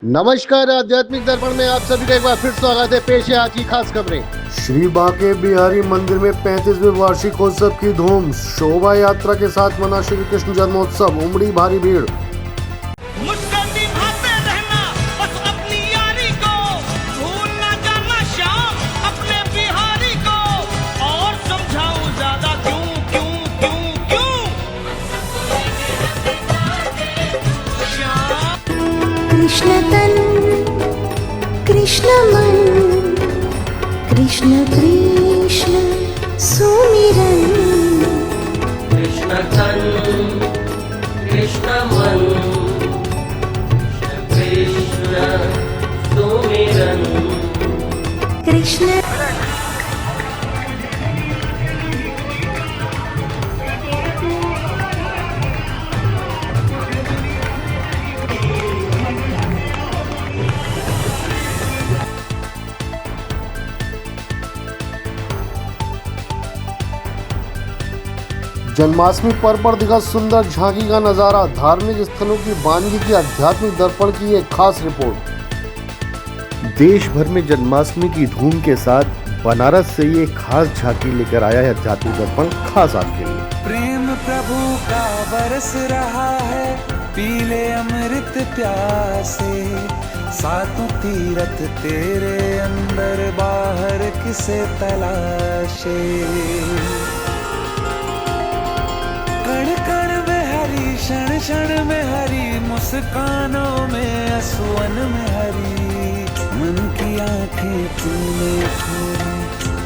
नमस्कार, आध्यात्मिक दर्पण में आप सभी का एक बार फिर स्वागत है। पेश है आज की खास खबरें। श्री बांके बिहारी मंदिर में 35वें वार्षिकोत्सव की धूम। शोभा यात्रा के साथ मना श्री कृष्ण जन्मोत्सव। उमड़ी भारी भीड़। मुझसे निभाते रहना बस अपनी यारी को, भूल ना जाना श्याम अपने बिहारी को, और समझाऊं ज्यादा क्यों क्यों क्यों क्यों श्याम। कृष्ण तन कृष्ण मन कृष्ण कृष्ण सुमिरन। कृष्ण तन कृष्ण मन कृष्ण सुमिरन। कृष्ण जन्माष्टमी पर्व पर दिखा सुंदर झांकी का नजारा। धार्मिक स्थलों की वानगी की आध्यात्मिक दर्पण की एक खास रिपोर्ट। देश भर में जन्माष्टमी की धूम के साथ बनारस से ये खास झांकी लेकर आया है आध्यात्मिक दर्पण, खास आपके लिए। प्रेम प्रभु का बरस रहा है, पीले अमृत प्यासे, सातों तीरथ तेरे अंदर बाहर किसे तलाशे। कण कण में हरी, क्षण क्षण में हरी, मुस्कानों में असुवन में हरी। मन की आंखें तूने खोली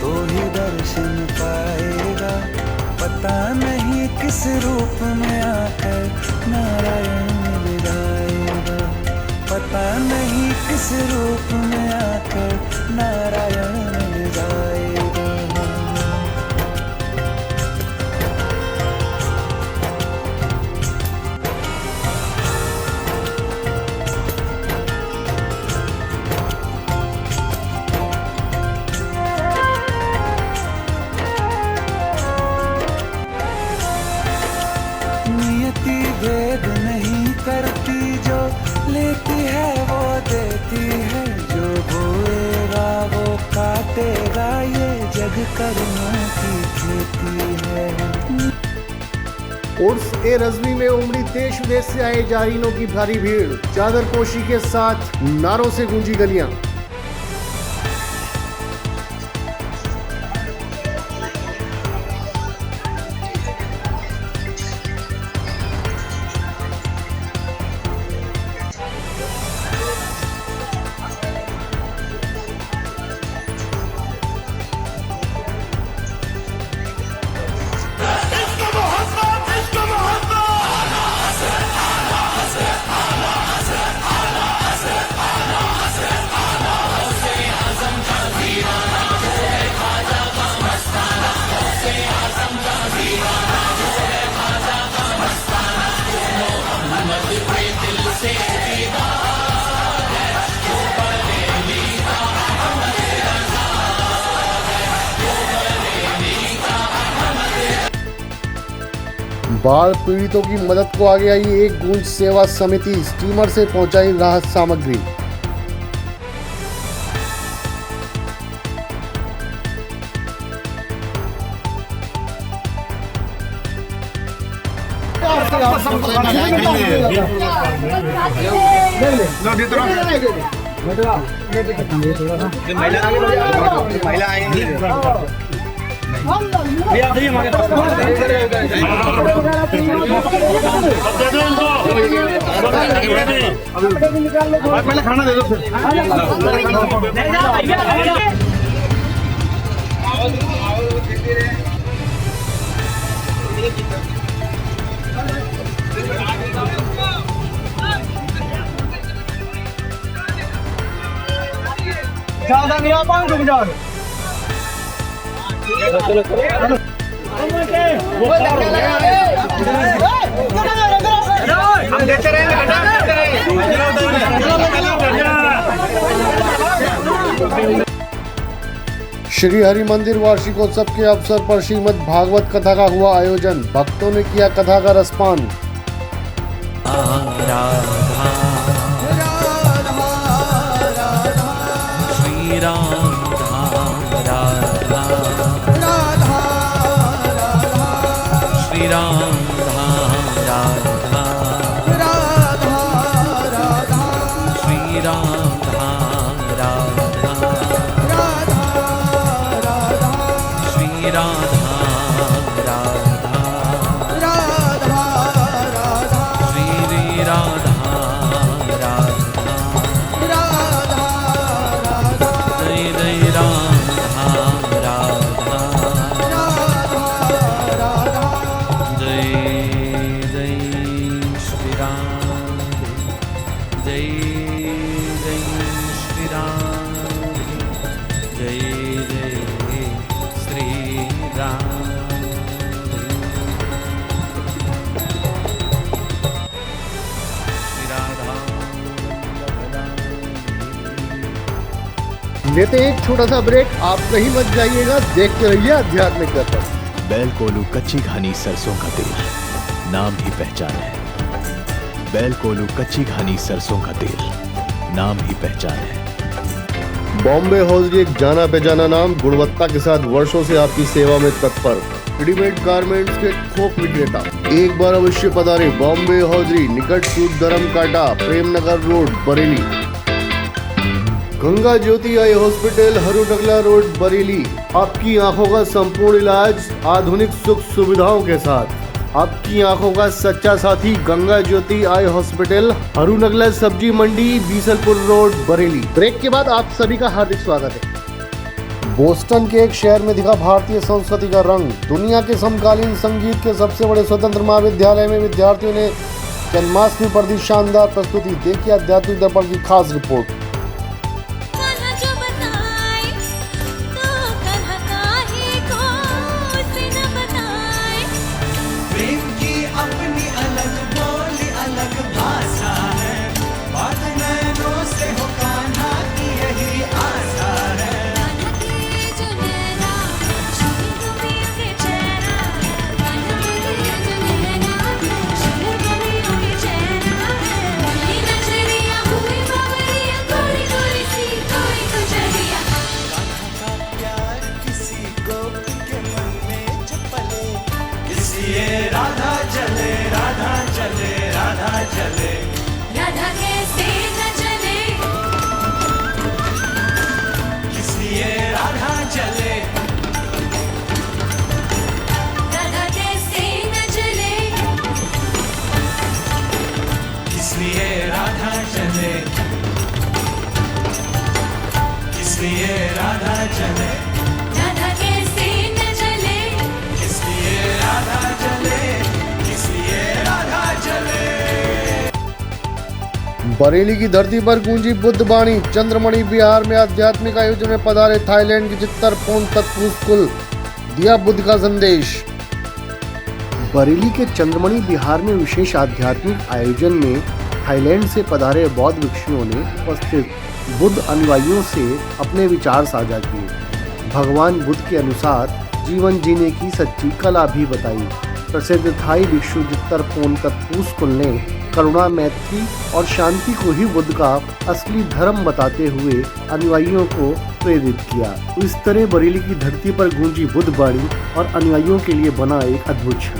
तो ही दर्शन पाएगा, पता नहीं किस रूप में आकर नारायण मिल जाएगा, पता नहीं किस रूप में आकर नारायण मिल जाएगा। नियति भेद नहीं करती, जो लेती है वो देती है, जो बोएगा वो काटेगा, ये जग कर्मों की खेती है। उर्स ए रज़वी में उमड़ी देश विदेश से आए जारीनों की भारी भीड़। चादर पोशी के साथ नारों से गूंजी गलियां। बाढ़ पीड़ितों की मदद को आगे आई एक गूंज सेवा समिति। स्टीमर से पहुंचाई राहत सामग्री। पहले खाना दे दो फिर। ज्यादा नहीं आ पाऊंगा गुजार। हम देते रहेंगे बेटा, देते रहेंगे। श्री हरि मंदिर वार्षिकोत्सव के अवसर पर श्रीमद् भागवत कथा का हुआ आयोजन। भक्तों ने किया कथा का रसपान। राधा राम धाम राधा श्री राम धाम राधा श्री राम धाम राधा श्री राधा राधा श्री राधा राधा जय जय राम धाम राधा जय जय श्री राम जय जय श्री राम जय जय श्री राम श्री राधा लेते हैं एक छोटा सा ब्रेक। आप कहीं मत जाइएगा, देखते रहिए आध्यात्मिक दर्पण। बैल कोलू कच्ची घानी सरसों का तेल, नाम ही पहचान है। बैल कोलू कच्ची घानी सरसों का तेल, नाम ही पहचान है। बॉम्बे हौजरी एक जाना पहचाना नाम, गुणवत्ता के साथ वर्षों से आपकी सेवा में तत्पर। रेडीमेड गारमेंट्स के थोक विक्रेता, एक बार अवश्य पधारे बॉम्बे हौजरी, निकट सूद धर्म काटा, प्रेमनगर रोड, बरेली। गंगा ज्योति eye hospital, Harunagla road, Bareilly. आपकी आंखों का संपूर्ण इलाज आधुनिक सुख सुविधाओं के साथ। आपकी आंखों का सच्चा साथी गंगा ज्योति आई हॉस्पिटल, हरूनगला सब्जी मंडी, बीसलपुर रोड, बरेली। ब्रेक के बाद आप सभी का हार्दिक स्वागत है। बोस्टन के एक शहर में दिखा भारतीय संस्कृति का रंग। दुनिया के समकालीन संगीत के सबसे बड़े स्वतंत्र महाविद्यालय में विद्यार्थियों ने जन्माष्टमी पर दी शानदार प्रस्तुति। देखिए आध्यात्मिक दर्पण की खास रिपोर्ट। राधा कैसे न चले, इसलिए राधा चले, राधा कैसे न चले, इसलिए राधा चले, इसलिए राधा चले, राधा कैसे न चले, इसलिए राधा चले, इसलिए राधा चले। बरेली की धरती पर गूंजी बुद्ध वाणी। चंद्रमणि बिहार में आध्यात्मिक आयोजन में पधारे थाईलैंड की चित्तरपूर्ण तत्व स्कूल, दिया बुद्ध का संदेश। बरेली के चंद्रमणि बिहार में विशेष आध्यात्मिक आयोजन में थाईलैंड से पधारे बौद्ध भिक्षुओं ने उपस्थित बुद्ध अनुयायियों से अपने विचार साझा किए। भगवान बुद्ध के अनुसार जीवन जीने की सच्ची कला भी बताई। प्रसिद्ध थाई भिक्षु चित्तरपूर्ण तत्व स्कूल ने करुणा, मैत्री और शांति को ही बुद्ध का असली धर्म बताते हुए अनुयायियों को प्रेरित किया। इस तरह बरेली की धरती पर गूंजी बुद्ध वाणी और अनुयायियों के लिए बना एक अद्भुत क्षण।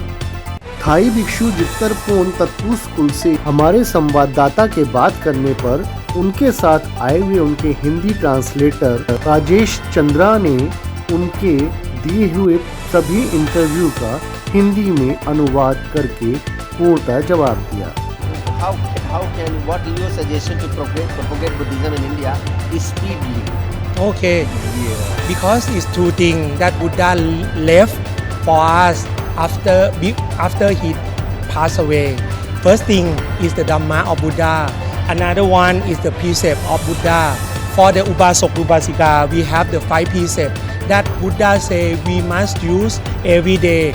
थाई भिक्षु चित्तरपूर्ण तत्व स्कूल से हमारे संवाददाता के बात करने पर उनके साथ आए हुए उनके हिंदी ट्रांसलेटर राजेश चंद्रा ने उनके दिए हुए सभी इंटरव्यू का हिंदी में अनुवाद करके पूर्णतः जवाब दिया। What is your suggestion to propagate Buddhism in India speedily? Okay, because it's two things that Buddha left for us after he passed away. First thing is the Dhamma of Buddha. Another one is the precept of Buddha. For the Upasok Upasika, we have the 5 precepts that Buddha say we must use every day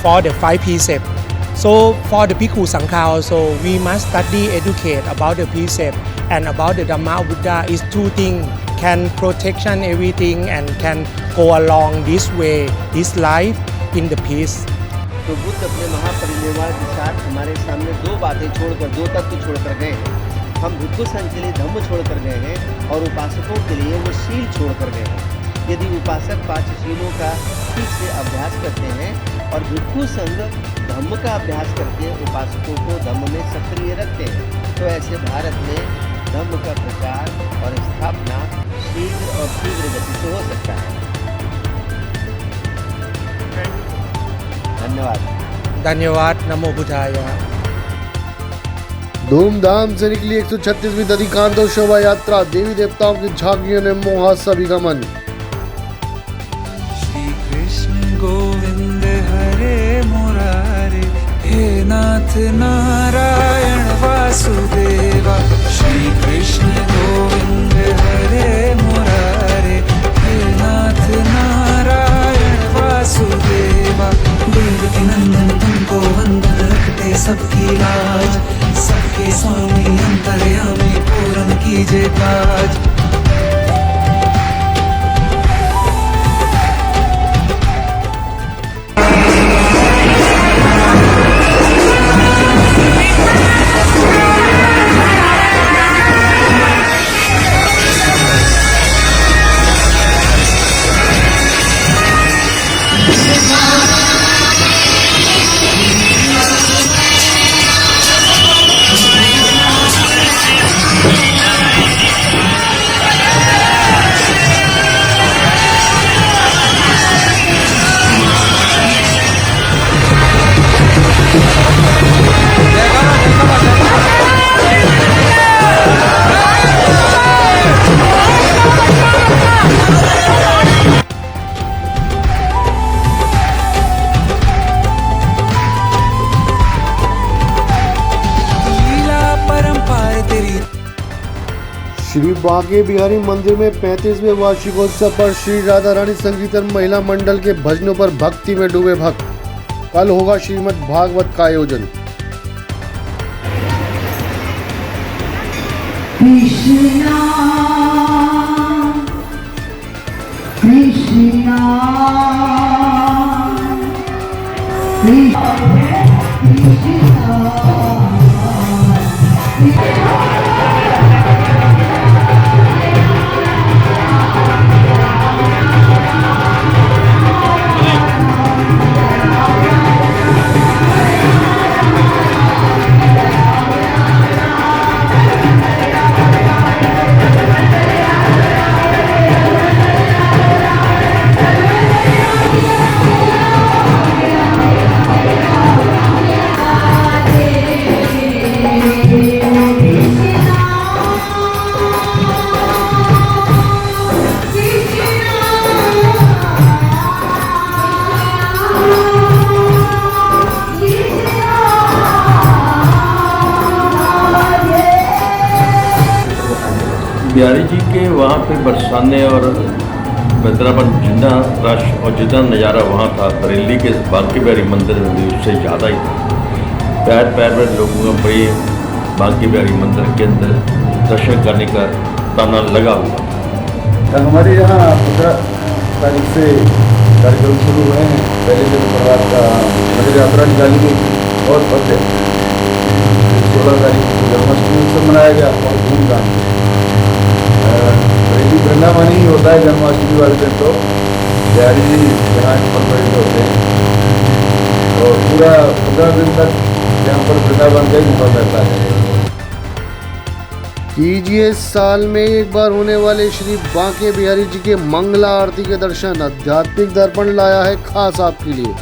for the 5 precepts. So for the Bhikkhu Sangha also, we must study, educate about the precept and about the Dhamma of Buddha. Is two things can protection everything and can go along this way, this life in the peace. तो बुद्ध अपने महापरिनिर्वाण के साथ हमारे सामने 2 बातें छोड़कर, 2 तत्व छोड़कर गए। हम भिक्षु संघ के लिए धम्म छोड़ कर गए हैं और उपासकों के लिए वो शील छोड़ कर गए हैं। यदि उपासक 5 शीलों का ठीक से अभ्यास करते हैं और भिक्षु संघ धम्म का अभ्यास करके उपासकों को धम्म में सक्रिय रखते हैं, तो ऐसे भारत में धम्म का प्रचार और स्थापना शीघ्र और तीव्र गति से हो सकता है। धन्यवाद। धन्यवाद। नमो बुद्धाय। धूमधाम से निकली 136वीं दधिकांतो शोभा यात्रा, देवी देवताओं की झांकियों ने मोहा सभिगमन। श्री कृष्ण गोविंद हरे मुरारे, हे नाथ नारायण वासुदेवा। श्री कृष्ण गोविंद हरे मुरारे, हे नाथ नारायण वासुदेवा। देवकी नंदन तुमको वंदन, रखते सबकी लाज, सबके स्वामी अंतर्यामी पूर्ण कीजिए काज। श्री बांके बिहारी मंदिर में 35वें वार्षिकोत्सव पर श्री राधा रानी संकीर्तन महिला मंडल के भजनों पर भक्ति में डूबे भक्त। कल होगा श्रीमद् भागवत का आयोजन। कृष्णा कृष्णा बिहारी जी के वहाँ पे बरसाने और बेहतरापन जितना रश और जितना नज़ारा वहाँ था बरेली के बांके बिहारी मंदिर में भी उससे ज़्यादा ही था। पैर पैर में लोगों का बड़ी बांके बिहारी मंदिर के अंदर दर्शन करने का ताना लगा हुआ था। हमारे यहाँ 15 तारीख से कार्यक्रम शुरू हुए हैं। पहले दिन प्रभात का नगर यात्रा निकाली गई और 16 तारीख को जन्माष्टमी उत्सव मनाया गया और धूमधाम से बरेली वृंदावन ही होता है जन्माष्टमी वाले दिन। तो बिहारी जी यहाँ परफेक्ट होते हैं और पूरा 15 दिन तक यहाँ पर वृंदावन का ही मौका रहता है। कीजिए साल में एक बार होने वाले श्री बांके बिहारी जी के मंगला आरती के दर्शन। आध्यात्मिक दर्पण लाया है खास आपके लिए।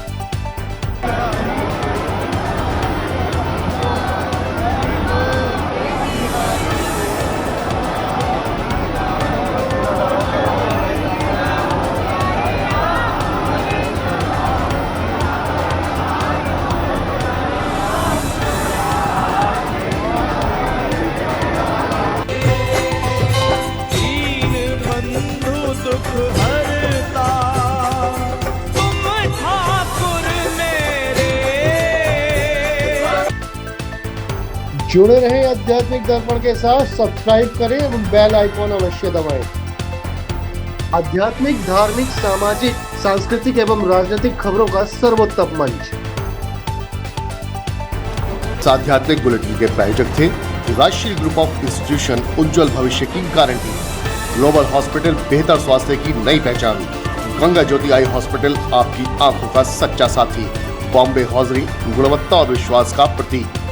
जुड़े रहें आध्यात्मिक दर्पण के साथ। सब्सक्राइब करें एवं बेल आइकॉन अवश्य दबाएं। आध्यात्मिक, धार्मिक, सामाजिक, सांस्कृतिक एवं राजनीतिक खबरों का सर्वोत्तम मंच। आध्यात्मिक बुलेटिन के प्रायोजक थे राष्ट्रीय ग्रुप ऑफ इंस्टीट्यूशन उज्जवल भविष्य की गारंटी। ग्लोबल हॉस्पिटल बेहतर स्वास्थ्य की नई पहचान। गंगा ज्योति आई हॉस्पिटल आपकी आंखों का सच्चा साथी। बॉम्बे हौजरी गुणवत्ता और विश्वास का प्रतीक।